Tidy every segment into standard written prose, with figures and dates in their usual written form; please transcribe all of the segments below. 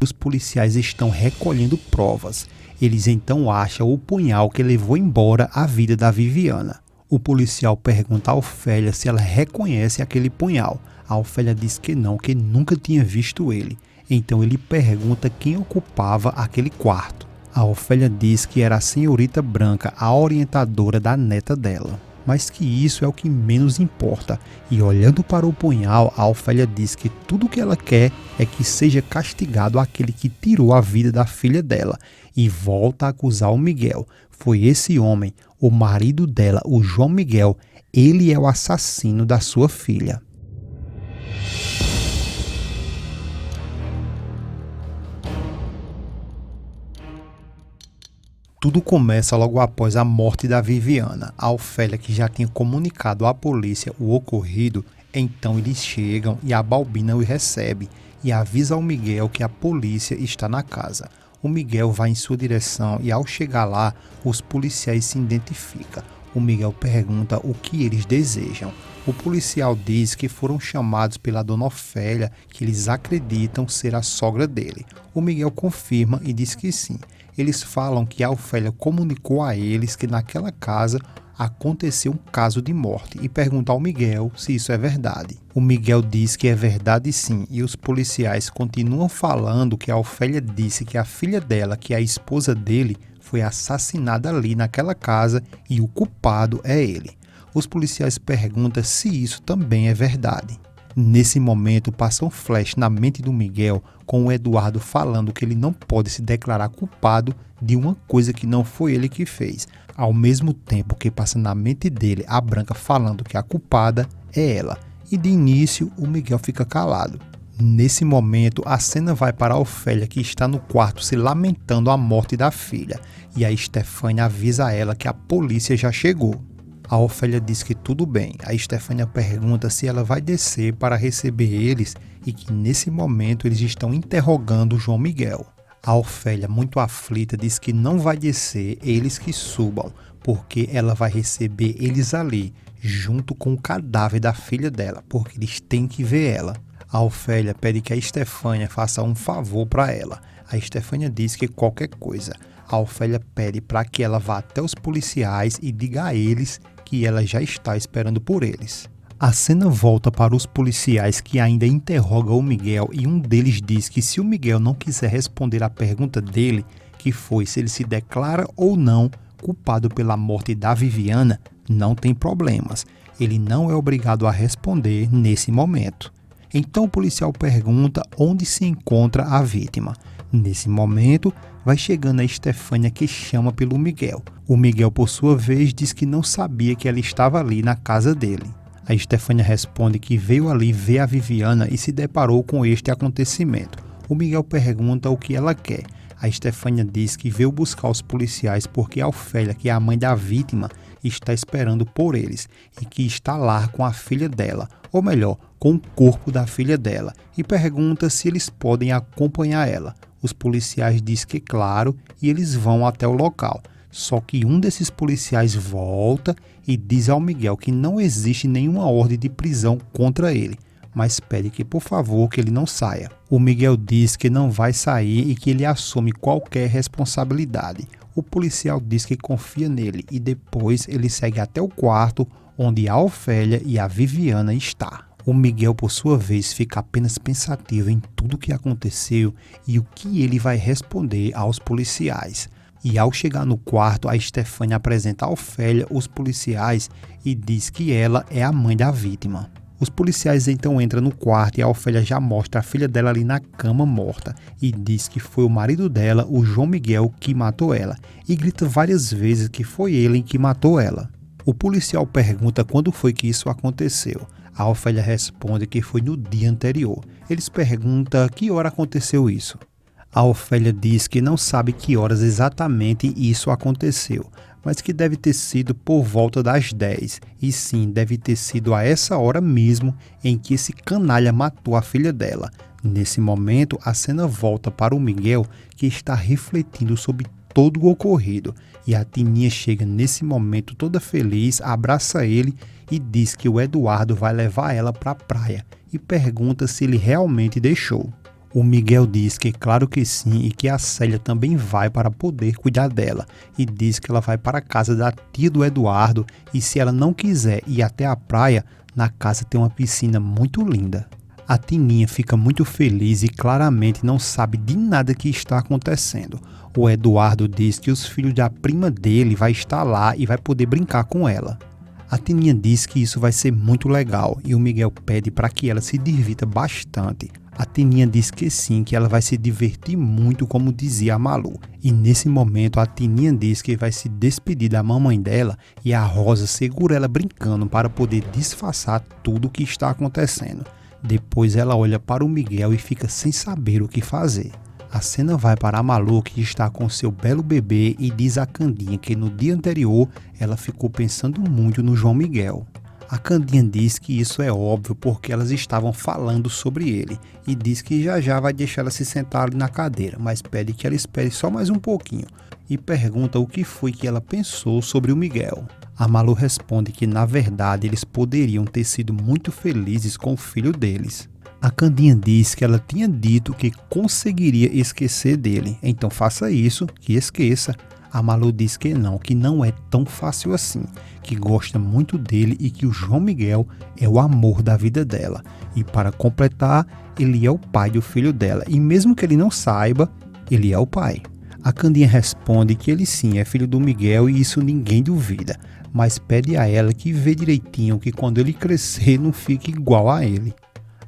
Os policiais estão recolhendo provas. Eles então acham o punhal que levou embora a vida da Viviana. O policial pergunta a Ofélia se ela reconhece aquele punhal. A Ofélia diz que não, que nunca tinha visto ele. Então ele pergunta quem ocupava aquele quarto. A Ofélia diz que era a senhorita Branca, a orientadora da neta dela. Mas que isso é o que menos importa. E olhando para o punhal, a Ofélia diz que tudo o que ela quer é que seja castigado aquele que tirou a vida da filha dela. E volta a acusar o Miguel. Foi esse homem, o marido dela, o João Miguel. Ele é o assassino da sua filha. Tudo começa logo após a morte da Viviana. A Ofélia, que já tinha comunicado à polícia o ocorrido, então eles chegam e a Balbina o recebe e avisa ao Miguel que a polícia está na casa. O Miguel vai em sua direção e ao chegar lá, os policiais se identificam. O Miguel pergunta o que eles desejam. O policial diz que foram chamados pela dona Ofélia, que eles acreditam ser a sogra dele. O Miguel confirma e diz que sim. Eles falam que a Ofélia comunicou a eles que naquela casa aconteceu um caso de morte e pergunta ao Miguel se isso é verdade. O Miguel diz que é verdade sim, e os policiais continuam falando que a Ofélia disse que a filha dela, que é a esposa dele, foi assassinada ali naquela casa e o culpado é ele. Os policiais perguntam se isso também é verdade. Nesse momento passa um flash na mente do Miguel com o Eduardo falando que ele não pode se declarar culpado de uma coisa que não foi ele que fez. Ao mesmo tempo que passa na mente dele a Branca falando que a culpada é ela. E de início o Miguel fica calado. Nesse momento a cena vai para a Ofélia, que está no quarto se lamentando a morte da filha. E a Estefânia avisa a ela que a polícia já chegou. A Ofélia diz que tudo bem. A Estefânia pergunta se ela vai descer para receber eles e que nesse momento eles estão interrogando o João Miguel. A Ofélia, muito aflita, diz que não vai descer, eles que subam, porque ela vai receber eles ali, junto com o cadáver da filha dela, porque eles têm que ver ela. A Ofélia pede que a Estefânia faça um favor para ela. A Estefânia diz que qualquer coisa. A Ofélia pede para que ela vá até os policiais e diga a eles que ela já está esperando por eles. A cena volta para os policiais, que ainda interrogam o Miguel, e um deles diz que se o Miguel não quiser responder a pergunta dele, que foi se ele se declara ou não culpado pela morte da Viviana, não tem problemas. Ele não é obrigado a responder nesse momento. Então o policial pergunta onde se encontra a vítima. Nesse momento, vai chegando a Estefânia, que chama pelo Miguel. O Miguel, por sua vez, diz que não sabia que ela estava ali na casa dele. A Estefânia responde que veio ali ver a Viviana e se deparou com este acontecimento. O Miguel pergunta o que ela quer. A Estefânia diz que veio buscar os policiais porque a Ofélia, que é a mãe da vítima, está esperando por eles e que está lá com a filha dela, ou melhor, com o corpo da filha dela, e pergunta se eles podem acompanhar ela. Os policiais dizem que claro, e eles vão até o local. Só que um desses policiais volta e diz ao Miguel que não existe nenhuma ordem de prisão contra ele, mas pede que por favor que ele não saia. O Miguel diz que não vai sair e que ele assume qualquer responsabilidade. O policial diz que confia nele e depois ele segue até o quarto onde a Ofélia e a Viviana estão. O Miguel, por sua vez, fica apenas pensativo em tudo o que aconteceu e o que ele vai responder aos policiais. E ao chegar no quarto, a Estefânia apresenta a Ofélia os policiais e diz que ela é a mãe da vítima. Os policiais então entram no quarto e a Ofélia já mostra a filha dela ali na cama morta e diz que foi o marido dela, o João Miguel, que matou ela, e grita várias vezes que foi ele que matou ela. O policial pergunta quando foi que isso aconteceu. A Ofélia responde que foi no dia anterior. Eles perguntam que hora aconteceu isso. A Ofélia diz que não sabe que horas exatamente isso aconteceu, mas que deve ter sido por volta das 10. E sim, deve ter sido a essa hora mesmo em que esse canalha matou a filha dela. Nesse momento, a cena volta para o Miguel, que está refletindo sobre todo o ocorrido. E a Tininha chega nesse momento toda feliz, abraça ele e diz que o Eduardo vai levar ela para a praia e pergunta se ele realmente deixou. O Miguel diz que claro que sim e que a Célia também vai para poder cuidar dela e diz que ela vai para a casa da tia do Eduardo e se ela não quiser ir até a praia, na casa tem uma piscina muito linda. A Tininha fica muito feliz e claramente não sabe de nada que está acontecendo. O Eduardo diz que os filhos da prima dele vai estar lá e vai poder brincar com ela. A Tininha diz que isso vai ser muito legal e o Miguel pede para que ela se divirta bastante. A Tininha diz que sim, que ela vai se divertir muito, como dizia a Malu. E nesse momento a Tininha diz que vai se despedir da mamãe dela e a Rosa segura ela brincando para poder disfarçar tudo o que está acontecendo. Depois ela olha para o Miguel e fica sem saber o que fazer. A cena vai para a Malu, que está com seu belo bebê, e diz a Candinha que no dia anterior ela ficou pensando muito no João Miguel. A Candinha diz que isso é óbvio porque elas estavam falando sobre ele e diz que já vai deixar ela se sentar ali na cadeira, mas pede que ela espere só mais um pouquinho e pergunta o que foi que ela pensou sobre o Miguel. A Malu responde que na verdade eles poderiam ter sido muito felizes com o filho deles. A Candinha diz que ela tinha dito que conseguiria esquecer dele, então faça isso, que esqueça. A Malu diz que não é tão fácil assim, que gosta muito dele e que o João Miguel é o amor da vida dela. E para completar, ele é o pai do filho dela, e mesmo que ele não saiba, ele é o pai. A Candinha responde que ele sim é filho do Miguel e isso ninguém duvida, mas pede a ela que vê direitinho que quando ele crescer não fique igual a ele.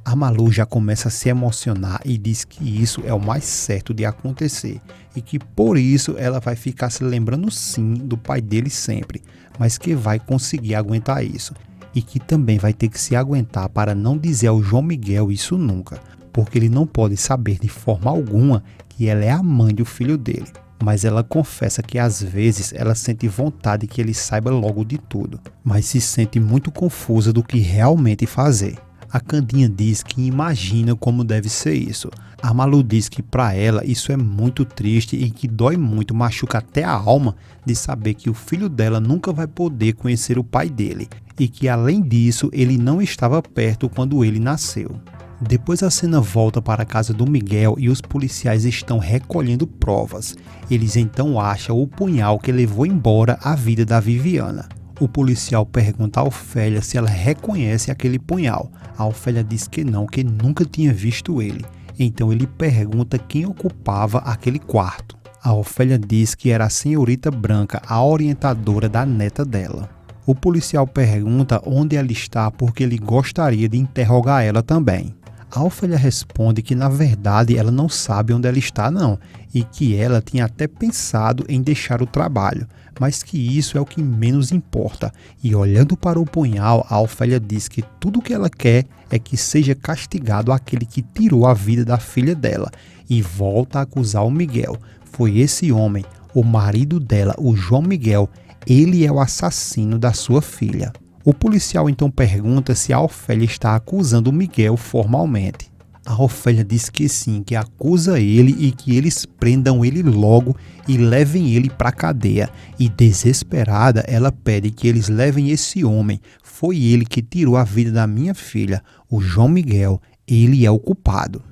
A Malu já começa a se emocionar e diz que isso é o mais certo de acontecer e que por isso ela vai ficar se lembrando sim do pai dele sempre, mas que vai conseguir aguentar isso e que também vai ter que se aguentar para não dizer ao João Miguel isso nunca, porque ele não pode saber de forma alguma que ela é a mãe do filho dele. Mas ela confessa que às vezes ela sente vontade que ele saiba logo de tudo, mas se sente muito confusa do que realmente fazer. A Candinha diz que imagina como deve ser isso. A Malu diz que para ela isso é muito triste e que dói muito, machuca até a alma de saber que o filho dela nunca vai poder conhecer o pai dele e que além disso ele não estava perto quando ele nasceu. Depois a cena volta para a casa do Miguel e os policiais estão recolhendo provas. Eles então acham o punhal que levou embora a vida da Viviana. O policial pergunta a Ofélia se ela reconhece aquele punhal. A Ofélia diz que não, que nunca tinha visto ele. Então ele pergunta quem ocupava aquele quarto. A Ofélia diz que era a senhorita Branca, a orientadora da neta dela. O policial pergunta onde ela está porque ele gostaria de interrogar ela também. A Ofélia responde que na verdade ela não sabe onde ela está não, e que ela tinha até pensado em deixar o trabalho, mas que isso é o que menos importa. E olhando para o punhal, a Ofélia diz que tudo o que ela quer é que seja castigado aquele que tirou a vida da filha dela, e volta a acusar o Miguel. Foi esse homem, o marido dela, o João Miguel, ele é o assassino da sua filha. O policial então pergunta se a Ofélia está acusando o Miguel formalmente. A Ofélia diz que sim, que acusa ele e que eles prendam ele logo e levem ele para a cadeia. E desesperada, ela pede que eles levem esse homem. Foi ele que tirou a vida da minha filha, o João Miguel. Ele é o culpado.